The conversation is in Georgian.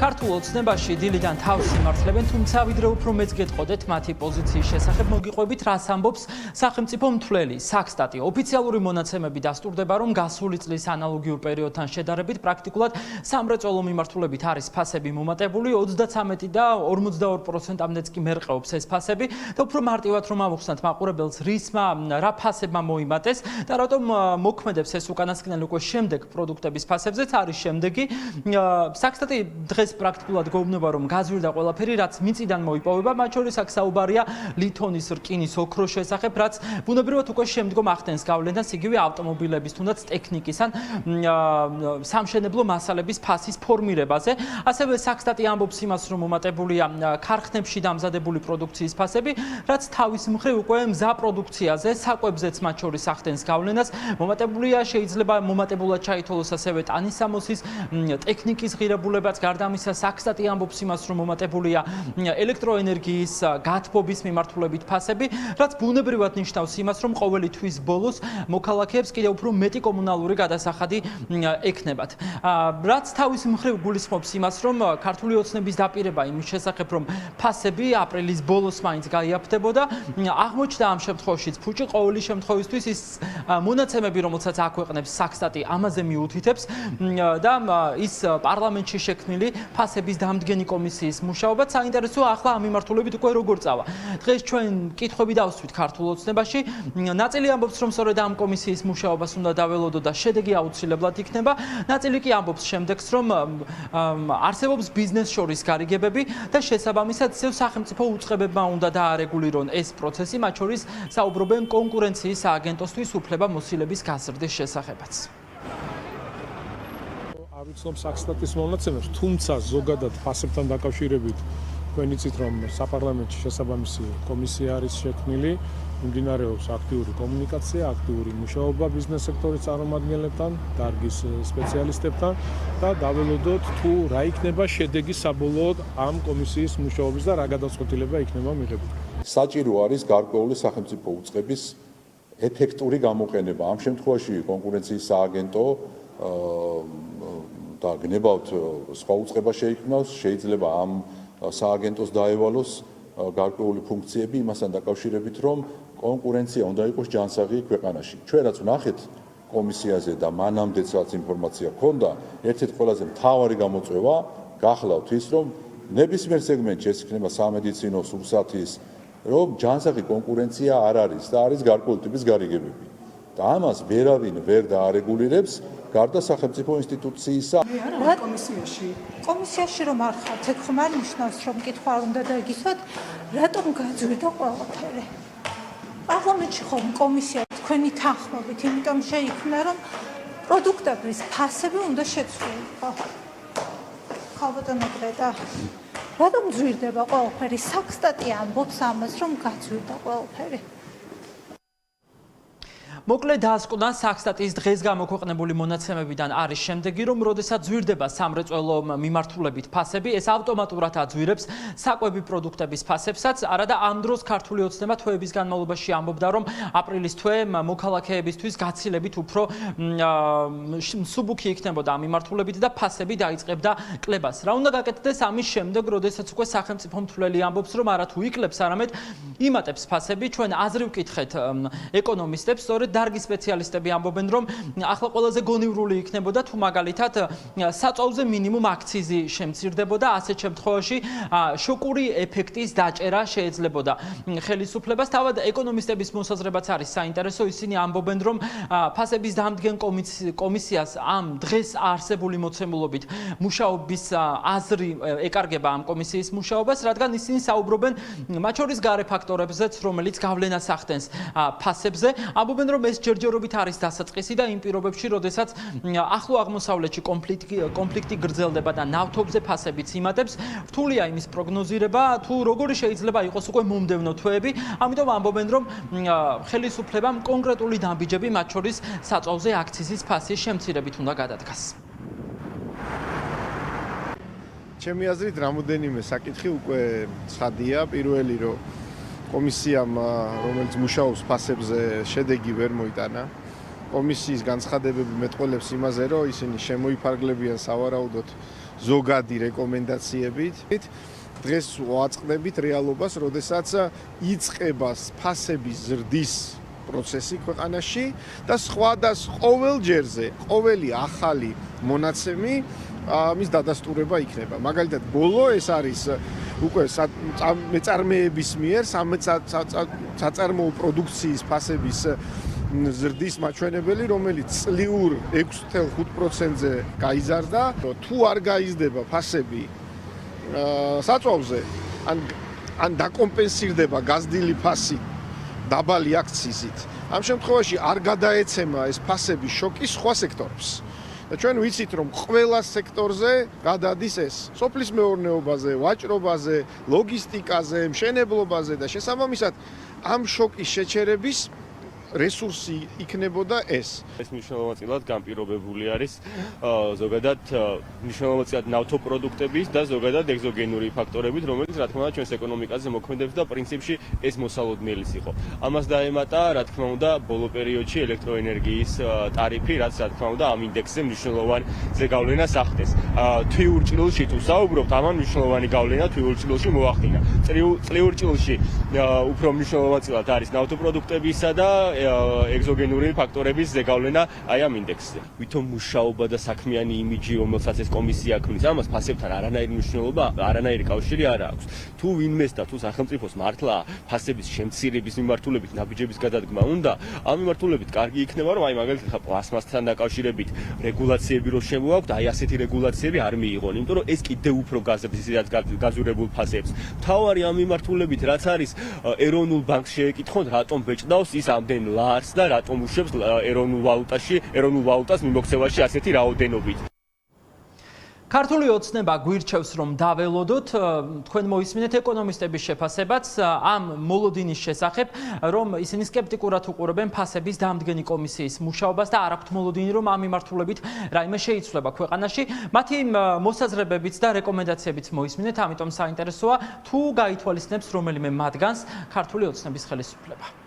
ქართულ ოცნებაში დილიდან თავს იმართლებენ, თუმცა ვიდრე უფრო მეც გეტყოდეთ მათი პოზიციის შესახებ, მოგიყვებით რას ამბობს სახელმწიფო მთვლელი საქსტატი. ოფიციალური მონაცემები დასტურდება, რომ გასული წლის ანალოგიურ პერიოდთან შედარებით პრაქტიკულად სამრეწველო მიმართულებით არის ფასები მომატებული 33 და 42%-ამდეც კი მერყეობს ეს ფასები და უფრო მარტივად რომ ავუხსნათ მაყურებელს რა ფასებმა მოიმატეს და რატომ მოქმედებს ეს უკანასკნელი უკვე შემდეგ პროდუქტების ფასებზეც არის შემდეგი. საქსტატი დღეს პრაქტიკულად გვეუბნება, რომ გაზვირდა ყველაფერი, რაც მიწიდან მოიპოვება, მათ შორის აქ საუბარია ლითონის, რკინის, ოქროს შესახებ, რაც ბუნებრივად უკვე შემდგომ ახდენს გავლენას იგივე ავტომობილების, თუნდაც ტექნიკის ან სამშენებლო მასალების ფასის ფორმირებაზე. ასევე საქსტატი ამბობს იმას, რომ მომატებულია ქარხნებში დამზადებული პროდუქციის ფასები, რაც თავის მხრივ უკვე მზა პროდუქციაზე, საკვებზეც მათ შორის ახდენს გავლენას. მომატებულია, შეიძლება მომატებულად ჩაითვალოს ასევე ტანისამოსის ტექნიკის ღირებულებაც. გარდა ამისა, საქსტატი ამბობს იმას, რომ მომატებულია ელექტროენერგიის გათბობის მიმართულებით ფასები, რაც ბუნებრივად ნიშნავს იმას, რომ ყოველი თვის ბოლოს მოქალაქეებს კიდევ უფრო მეტი კომუნალური გადასახადი ექნებათ. რაც თავის მხრივ გულისხმობს იმას, რომ ქართული ოცნების დაპირება იმის შესახებ, რომ ფასები აპრილის ბოლოს მაინც გაიაფთებოდა, აღმოჩნდა ამ შემთხვევაშიც ფუჭი. ყოველი შემთხვევისთვის ის მონაცემები, რომელსაც აქვეყნებს საქსტატი, ამაზე მიუთითებს და ის პარლამენტში შექმნილი ფასების დამდგენი კომისიის მუშაობა საინტერესოა ახლა ამ მიმართულებით უკვე როგორ წავა. დღეს ჩვენ კითხვები დავსვით ქართულ ოცნებაში. ნაწილი ამბობს, რომ სწორედ ამ კომისიის მუშაობას უნდა დაველოდო და შედეგი აუცილებლად იქნება. ნაწილი კი ამბობს შემდეგს, რომ არსებობს ბიზნეს შორის გარიგებები და შესაბამისად სახელმწიფო უწყებებმა უნდა დაარეგულირონ ეს პროცესი, მათ შორის საუბრობენ კონკურენციის სააგენტოსთვის უფლება მოსილების გაზრდის შესახებაც. ავიცნობ საქსტატის მონაცემებს, თუმცა ზოგადად ფასებთან დაკავშირებით თქვენ იცით, რომ საპარლამენტში შესაბამისი კომისია არის შექმნილი, მიმდინარეობს აქტიური კომუნიკაცია, აქტიური მუშაობა ბიზნეს სექტორის წარმომადგენლებთან, დარგის სპეციალისტებთან და დაველოდოთ თუ რა იქნება შედეგი საბოლოოდ ამ კომისიის მუშაობის და რა გადაწყვეტილება იქნება მიღებული. საჭირო არის გარკვეული სახელმწიფო უწყების ეფექტური გამოყენება. ამ შემთხვევაში კონკურენციის სააგენტო და გნებავთ სხვა უწყება შეიქმნას, შეიძლება ამ სააგენტოს დაევალოს გარკვეული ფუნქციები იმასთან დაკავშირებით, რომ კონკურენცია უნდა იყოს ჯანსაღი ქვეყანაში. ჩვენ რაც ვნახეთ კომისიაზე და მანამდეც რაც ინფორმაცია ჰქონდა, ერთ-ერთი ყველაზე მთავარი გამოწვევა გახლავთ ის, რომ ნებისმიერ სეგმენტში ეს იქნება სამედიცინო, სურსათის, რომ ჯანსაღი კონკურენცია არ არის და არის გარკვეული ტიპის გარიგებები. და ამას ვერავინ ვერ დაარეგულირებს გარდა სახელმწიფო ინსტიტუციისა. რა კომისიაში რომ არ ხართ, ეგ ხომ არ ნიშნავს, რომ კითხვა არ უნდა დაიგისვათ, რატომ გაძვირდა ყველაფერი? პარლამენტში ხომ კომისია თქვენი თანხმობით, იმიტომ შეიქმნა, რომ პროდუქტების ფასები უნდა შეცვლილიყო. ხალბატონო გრედა, რატომ ძვირდება ყველაფერი? საქსტატი ამბობს ამას, რომ გაძვირდა ყველაფერი. მოკლედ დაასკვნა საქსტატის დღეს გამოქვეყნებული მონაცემებიდან არის შემდეგი, რომ როდესაც ძვირდება სამრეწველო მიმართულებით ფასები, ეს ავტომატურად აძვირებს საკვები პროდუქტების ფასებსაც. არადა ამ დროს ქართული ოცნება თვეების განმავლობაში ამბობდა, რომ აპრილის თვე მოქალაქეებისთვის გაცილებით უფრო მსუბუქი იქნებოდა ამ მიმართულებით და ფასები დაიწყებდა კლებას. რა უნდა გაკეთდეს ამის შემდეგ, როდესაც უკვე სახელმწიფო მთვლელი ამბობს, რომ არა თუ იკლებს, არამედ იმატებს ფასები. ჩვენ აზრი ვკითხეთ ეკონომისტებს, სწორედ დარგის სპეციალისტები ამბობენ, რომ ახლა ყველაზე გონივრული იქნებოდა თუ მაგალითად საწვავზე მინიმუმ აქციზი შემცირდებოდა, ასეთ შემთხვევაში შოკური ეფექტის დაჭერა შეეძლებოდა ხელისუფლებას. თავად ეკონომისტების მოსაზრებაც არის საინტერესო, ისინი ამბობენ, რომ ფასების დამდგენ კომისიას ამ დღეს არსებული მოცემულობით მუშაობის აზრი ეკარგება ამ კომისიის მუშაობას, რადგან ისინი საუბრობენ მათ შორის გარე ფაქტორებზეც, რომელიც გავლენას ახდენს ფასებზე. ამბობენ, რომ ეს ჯერჯერობით არის დასაწყისი და იმ პირობებში, როდესაც ახლო აღმოსავლეთში კონფლიქტი გრძელდება და ნავთობზე ფასებიც იმატებს, რთულია იმის პროგნოზირება, თუ როგორი შეიძლება იყოს უკვე მომდევნო თვეები. ამიტომ ამბობენ, რომ ხელისუფლებამ კონკრეტული დამბიჯები, მათ შორის საწვავზე აქციზის ფასის შემცირებით უნდა გადადგას. ჩემი აზრით, რამოდენიმე საკითხი უკვე ცხადია. პირველი, რომ კომისიამ, რომელიც მუშაობს ფასებზე, შედეგი ვერ მოიტანა. კომისიის განცხადებები მეტყველებს იმაზე, რომ ისინი შემოიფარგლებიან სავარაუდოდ ზოგადი რეკომენდაციებით. დღეს ვაწყდებით რეალობას, როდესაც იწყება ფასების ზრდის პროცესი ქვეყანაში და ყოველ ჯერზე, ყოველი ახალი მონაცემი მის დადასტურება იქნება. მაგალითად, ბოლო ეს არის უკვე მეწარმეების მიერ საწარმოო პროდუქციის ფასების ზრდის მაჩვენებელი, რომელიც წლიურ 6.5%-ზე გაიზარდა. თუ არ გაიზრდება ფასები საწვავზე, ან დაკომპენსირდება გაზრდილი ფასი დაბალი აქციზით, ამ შემთხვევაში არ გადაეცემა ეს ფასების შოკი სხვა სექტორებს. და ჩვენ ვიცით, რომ ყველა სექტორზე გადადის ეს სოფლის მეურნეობაზე, ვაჭრობაზე, ლოგისტიკაზე, მშენებლობაზე და შესაბამისად ამ შოკის შეჩერების რესურსი იქნებოდა ეს. ეს მნიშვნელოვნად განპირობებული არის ზოგადად მნიშვნელოვნად ნავთობპროდუქტების და ზოგადად ეგზოგენური ფაქტორებით, რომელიც რა თქმა უნდა ჩვენს ეკონომიკაზე მოქმედებს და პრინციპში ეს მოსალოდნელის იყო. ამას დაემატა, რა თქმა უნდა, ბოლო პერიოდში ელექტროენერგიის ტარიფი, რაც რა თქმა უნდა ამ ინდექსზე მნიშვნელოვანი ზეგავლენას ახდენს. თვიურ ჭრილში თუ საუბრობთ, ამან მნიშვნელოვანი გავლენა თვიურ ჭრილში მოახდინა. წლიურ ჭრილში უფრო მნიშვნელოვნად არის ნავთობპროდუქტებისა და ეგზოგენური ფაქტორების ზეგავლენა აი ამ ინდექსზე. ვითომ მუშაობა და საქმიანი იმიჯი, რომელსაც ეს კომისია ქმნის, ამას ფასებთან არანაირი მნიშვნელობა, არანაირი კავშირი არ აქვს. თუ ვინმეს და თუ სახელმწიფოს მართლა ფასების შემცირების მიმართულებით ნაბიჯების გადადგმა უნდა, ამ მიმართულებით კარგი იქნება, რომ აი მაგალითად პლასმასთან დაკავშირებით რეგულაციები რო შემოაქვთ, აი ასეთი რეგულაციები არ მიიღონ, იმიტომ რომ ეს კიდევ უფრო გაზრდის გაზურებულ ფასებს. მთავარი ამ მიმართულებით, რაც არის ეროვნულ ბანკს შეეკითხოთ, რატომ ბეჭდავს ის ამდენ ლარს და რატომ უშვებს ეროვნულ ვალუტას მიმოქცევაში ასეთი რაოდენობით. ქართული ოცნება გვირჩევს, რომ დაველოდოთ, თქვენ მოისმინეთ ეკონომისტების შეფასებაც ამ მოლოდინის შესახებ, რომ ისინი სკეპტიკურად უყურებენ ფასების დამდგენი კომისიის მუშაობას და არ აქვთ მოლოდინი, რომ ამ მიმართულებით რაიმე შეიცვლება ქვეყანაში. მათი მოსაზრებებიც და რეკომენდაციებიც მოისმინეთ, ამიტომ საინტერესოა თუ გაითვალისწინებს რომელიმე მათგანს ქართული ოცნების ხელისუფლება.